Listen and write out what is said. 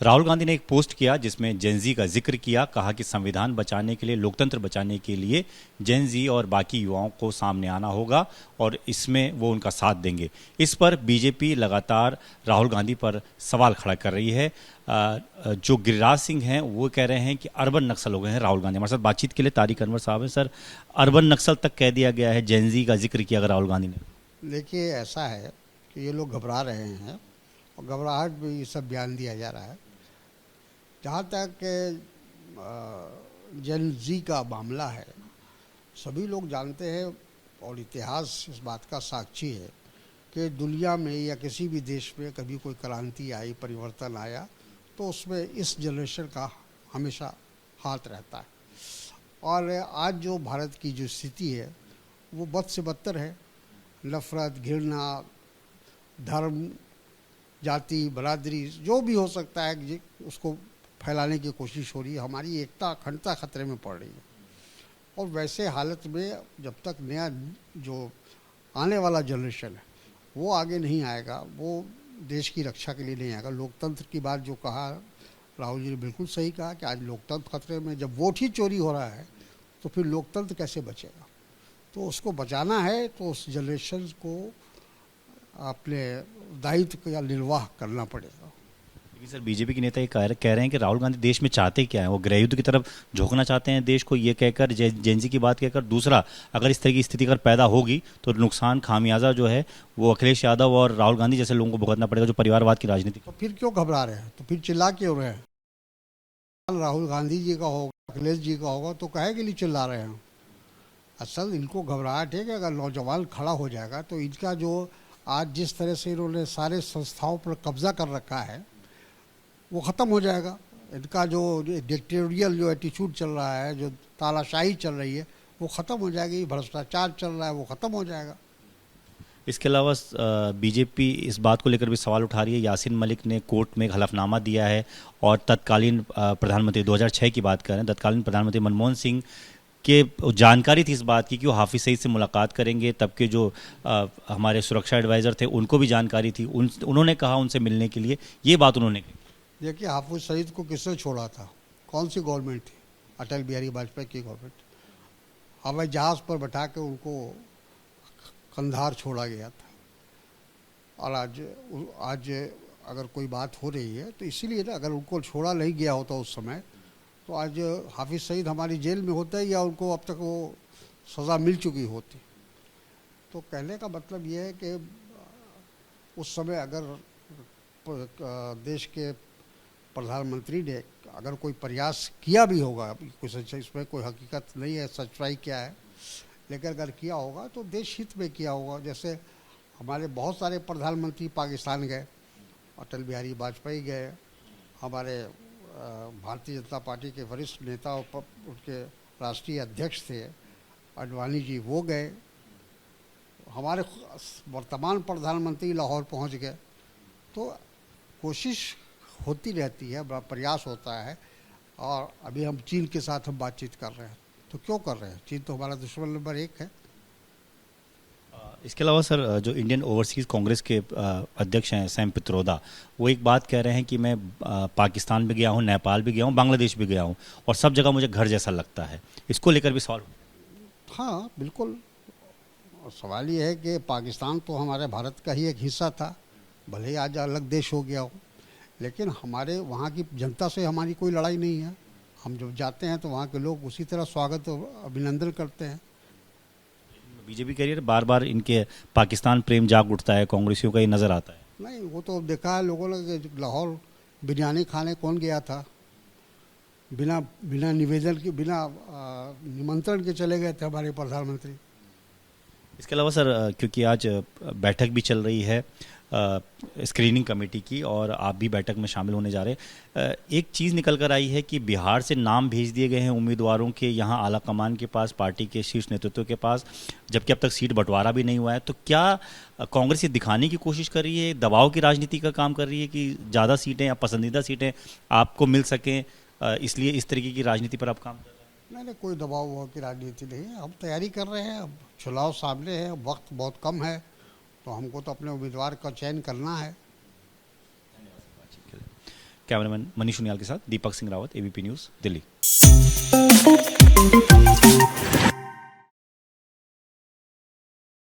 राहुल गांधी ने एक पोस्ट किया जिसमें जेनजी का जिक्र किया, कहा कि संविधान बचाने के लिए, लोकतंत्र बचाने के लिए जेनजी और बाकी युवाओं को सामने आना होगा और इसमें वो उनका साथ देंगे। इस पर बीजेपी लगातार राहुल गांधी पर सवाल खड़ा कर रही है। जो गिरिराज सिंह हैं वो कह रहे हैं कि अर्बन नक्सल हो गए हैं राहुल गांधी। हमारे साथ बातचीत के लिए तारिक अनवर साहब हैं। सर, अर्बन नक्सल तक कह दिया गया है, जेनजी का जिक्र किया राहुल गांधी ने। देखिए, ऐसा है कि ये लोग घबरा रहे हैं और घबराहट में ये सब बयान दिया जा रहा है। जहाँ तक जेन जी का मामला है, सभी लोग जानते हैं और इतिहास इस बात का साक्षी है कि दुनिया में या किसी भी देश में कभी कोई क्रांति आई, परिवर्तन आया, तो उसमें इस जनरेशन का हमेशा हाथ रहता है। और आज जो भारत की जो स्थिति है वो बद से बदतर है। नफरत, घृणा, धर्म, जाति, बरादरी, जो भी हो सकता है उसको फैलाने की कोशिश हो रही है। हमारी एकता, अखंडता खतरे में पड़ रही है। और वैसे हालत में जब तक नया जो आने वाला जनरेशन है वो आगे नहीं आएगा, वो देश की रक्षा के लिए नहीं आएगा। लोकतंत्र की बात जो कहा राहुल जी ने, बिल्कुल सही कहा कि आज लोकतंत्र खतरे में। जब वोट ही चोरी हो रहा है तो फिर लोकतंत्र कैसे बचेगा? तो उसको बचाना है तो उस जनरेशन को अपने दायित्व का निर्वाह करना पड़ेगा। लेकिन सर, बीजेपी के नेता ये कह रहे हैं कि राहुल गांधी देश में चाहते क्या है, वो गृह युद्ध की तरफ झोंकना चाहते हैं देश को, ये कहकर, जेनजी की बात कहकर। दूसरा, अगर इस तरह की स्थिति अगर पैदा होगी तो नुकसान, खामियाजा जो है वो अखिलेश यादव और राहुल गांधी जैसे लोगों को भुगतना पड़ेगा, जो परिवारवाद की राजनीति। तो फिर क्यों घबरा रहे हैं? तो फिर चिल्ला क्यों रहे हैं? राहुल गांधी जी का होगा, अखिलेश जी का होगा तो काहे के लिए चिल्ला रहे हैं? असल इनको घबराहट है कि अगर नौजवान खड़ा हो जाएगा तो इनका जो आज जिस तरह से इन्होंने सारे संस्थाओं पर कब्जा कर रखा है वो ख़त्म हो जाएगा। इनका जो डिक्टेटोरियल जो एटीट्यूड चल रहा है, जो तानाशाही चल रही है, वो ख़त्म हो जाएगी। भ्रष्टाचार चल रहा है वो ख़त्म हो जाएगा। इसके अलावा बीजेपी इस बात को लेकर भी सवाल उठा रही है। यासीन मलिक ने कोर्ट में एक हलफनामा दिया है और तत्कालीन प्रधानमंत्री, 2006 की बात कर रहे हैं, तत्कालीन प्रधानमंत्री मनमोहन सिंह के जानकारी थी इस बात की कि वो हाफिज सईद से मुलाकात करेंगे। तब के जो हमारे सुरक्षा एडवाइज़र थे उनको भी जानकारी थी, उन्होंने कहा उनसे मिलने के लिए, ये बात उन्होंने कही। देखिए, हाफिज सईद को किसने छोड़ा था? कौन सी गवर्नमेंट थी? अटल बिहारी वाजपेयी की गवर्नमेंट। हवाई जहाज़ पर बैठा के उनको कंधार छोड़ा गया था। और आज अगर कोई बात हो रही है तो इसीलिए ना, अगर उनको छोड़ा नहीं गया होता उस समय तो आज हाफिज सईद हमारी जेल में होते या उनको अब तक वो सज़ा मिल चुकी होती। तो कहने का मतलब ये है कि उस समय अगर देश के प्रधानमंत्री ने अगर कोई प्रयास किया भी होगा, कुछ इसमें कोई हकीकत नहीं है, सच्चाई क्या है, लेकिन अगर किया होगा तो देश हित में किया होगा। जैसे हमारे बहुत सारे प्रधानमंत्री पाकिस्तान गए, अटल बिहारी वाजपेयी गए, हमारे भारतीय जनता पार्टी के वरिष्ठ नेता और उनके राष्ट्रीय अध्यक्ष थे अडवाणी जी, वो गए। हमारे वर्तमान प्रधानमंत्री लाहौर पहुंच गए। तो कोशिश होती रहती है, बड़ा प्रयास होता है। और अभी हम चीन के साथ हम बातचीत कर रहे हैं, तो क्यों कर रहे हैं? चीन तो हमारा दुश्मन नंबर 1 है। इसके अलावा सर, जो इंडियन ओवरसीज़ कांग्रेस के अध्यक्ष हैं सैम पित्रोदा, वो एक बात कह रहे हैं कि मैं पाकिस्तान भी गया हूँ, नेपाल भी गया हूँ, बांग्लादेश भी गया हूँ और सब जगह मुझे घर जैसा लगता है। इसको लेकर भी सवाल। हाँ, बिल्कुल। और सवाल ये है कि पाकिस्तान तो हमारे भारत का ही एक हिस्सा था, भले ही आज अलग देश हो गया हो, लेकिन हमारे वहाँ की जनता से हमारी कोई लड़ाई नहीं है। हम जब जाते हैं तो वहाँ के लोग उसी तरह स्वागत और अभिनंदन करते हैं। बीजेपी कह रही है बार बार इनके पाकिस्तान प्रेम जाग उठता है, कांग्रेसियों का ये नज़र आता है। नहीं, वो तो देखा है लोगों ने कि लाहौर बिरयानी खाने कौन गया था? बिना निवेदन के, बिना निमंत्रण के चले गए थे हमारे प्रधानमंत्री। इसके अलावा सर, क्योंकि आज बैठक भी चल रही है स्क्रीनिंग कमेटी की और आप भी बैठक में शामिल होने जा रहे हैं, एक चीज़ निकल कर आई है कि बिहार से नाम भेज दिए गए हैं उम्मीदवारों के यहाँ आला कमान के पास, पार्टी के शीर्ष नेतृत्व के पास, जबकि अब तक सीट बंटवारा भी नहीं हुआ है। तो क्या कांग्रेस ये दिखाने की कोशिश कर रही है, दबाव की राजनीति का काम कर रही है कि ज़्यादा सीटें या पसंदीदा सीटें आपको मिल सकें, इसलिए इस तरीके की राजनीति पर आप काम कर रहे हैं? नहीं, कोई दबाव की राजनीति नहीं है। हम तैयारी कर रहे हैं, अब चुनाव सामने है, वक्त बहुत कम है, तो हमको तो अपने उम्मीदवार का चयन करना है। कैमरामैन मनीष उनियाल के साथ दीपक सिंह रावत, एबीपी न्यूज़, दिल्ली।